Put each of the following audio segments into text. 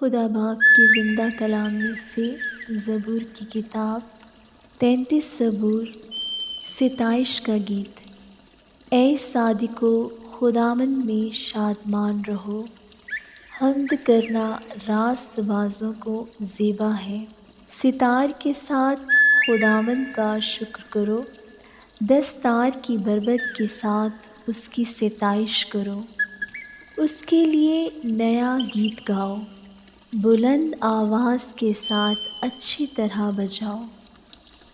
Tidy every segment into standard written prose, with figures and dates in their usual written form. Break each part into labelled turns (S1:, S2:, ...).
S1: خدا باپ کے زندہ کلام میں سے زبور کی کتاب 33 زبور ستائش کا گیت۔ اے صادقو خداوند میں شادمان رہو، حمد کرنا راست بازوں کو زیبا ہے۔ ستار کے ساتھ خداوند کا شکر کرو، دستار کی بربط کے ساتھ اس کی ستائش کرو۔ اس کے لیے نیا گیت گاؤ، بلند آواز کے ساتھ اچھی طرح بجاؤ،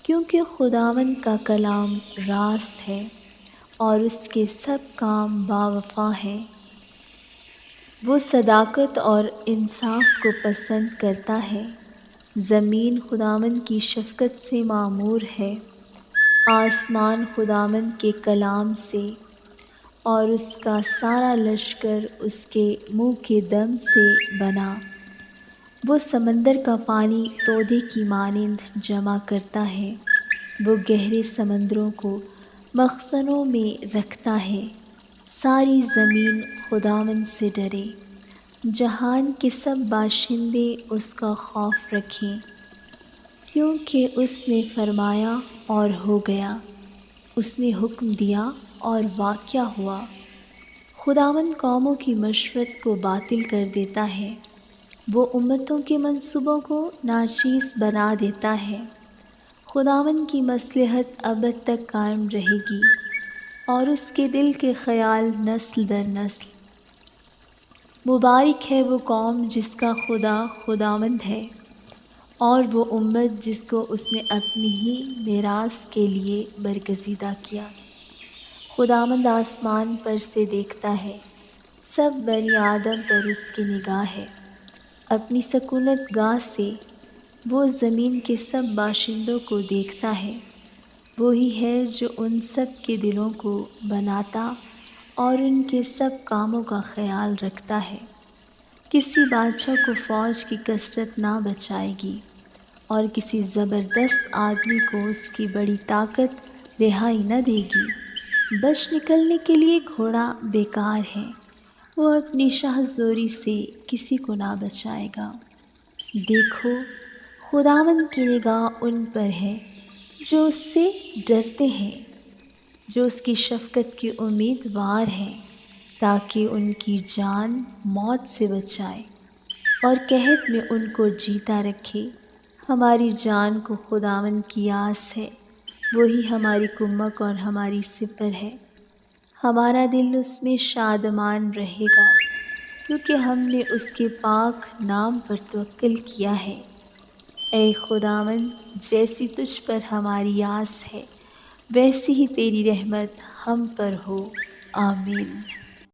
S1: کیونکہ خداوند کا کلام راست ہے اور اس کے سب کام باوفا ہیں۔ وہ صداقت اور انصاف کو پسند کرتا ہے۔ زمین خداوند کی شفقت سے معمور ہے، آسمان خداوند کے کلام سے اور اس کا سارا لشکر اس کے منہ کے دم سے بنا۔ وہ سمندر کا پانی تودے کی مانند جمع کرتا ہے، وہ گہرے سمندروں کو مخزنوں میں رکھتا ہے۔ ساری زمین خداوند سے ڈرے، جہان کے سب باشندے اس کا خوف رکھیں، کیونکہ اس نے فرمایا اور ہو گیا، اس نے حکم دیا اور واقع ہوا۔ خداوند قوموں کی مشورت کو باطل کر دیتا ہے، وہ امتوں کے منصوبوں کو ناچیز بنا دیتا ہے۔ خداوند کی مصلحت ابد تک قائم رہے گی اور اس کے دل کے خیال نسل در نسل۔ مبارک ہے وہ قوم جس کا خدا خداوند ہے، اور وہ امت جس کو اس نے اپنی ہی میراث کے لیے برگزیدہ کیا۔ خداوند آسمان پر سے دیکھتا ہے، سب بنی آدم پر اس کی نگاہ ہے۔ اپنی سکونت گاہ سے وہ زمین کے سب باشندوں کو دیکھتا ہے۔ وہی ہے جو ان سب کے دلوں کو بناتا اور ان کے سب کاموں کا خیال رکھتا ہے۔ کسی بادشاہ کو فوج کی کثرت نہ بچائے گی، اور کسی زبردست آدمی کو اس کی بڑی طاقت رہائی نہ دے گی۔ بچ نکلنے کے لیے گھوڑا بیکار ہے، وہ اپنی شاہ زوری سے کسی کو نہ بچائے گا۔ دیکھو، خداوند کی نگاہ ان پر ہے جو اس سے ڈرتے ہیں، جو اس کی شفقت کے امیدوار ہیں، تاکہ ان کی جان موت سے بچائے اور قحط میں ان کو جیتا رکھے۔ ہماری جان کو خداوند کی آس ہے، وہی ہماری کمک اور ہماری سپر ہے۔ ہمارا دل اس میں شادمان رہے گا، کیونکہ ہم نے اس کے پاک نام پر توکل کیا ہے۔ اے خداوند، جیسی تجھ پر ہماری آس ہے، ویسی ہی تیری رحمت ہم پر ہو۔ آمین۔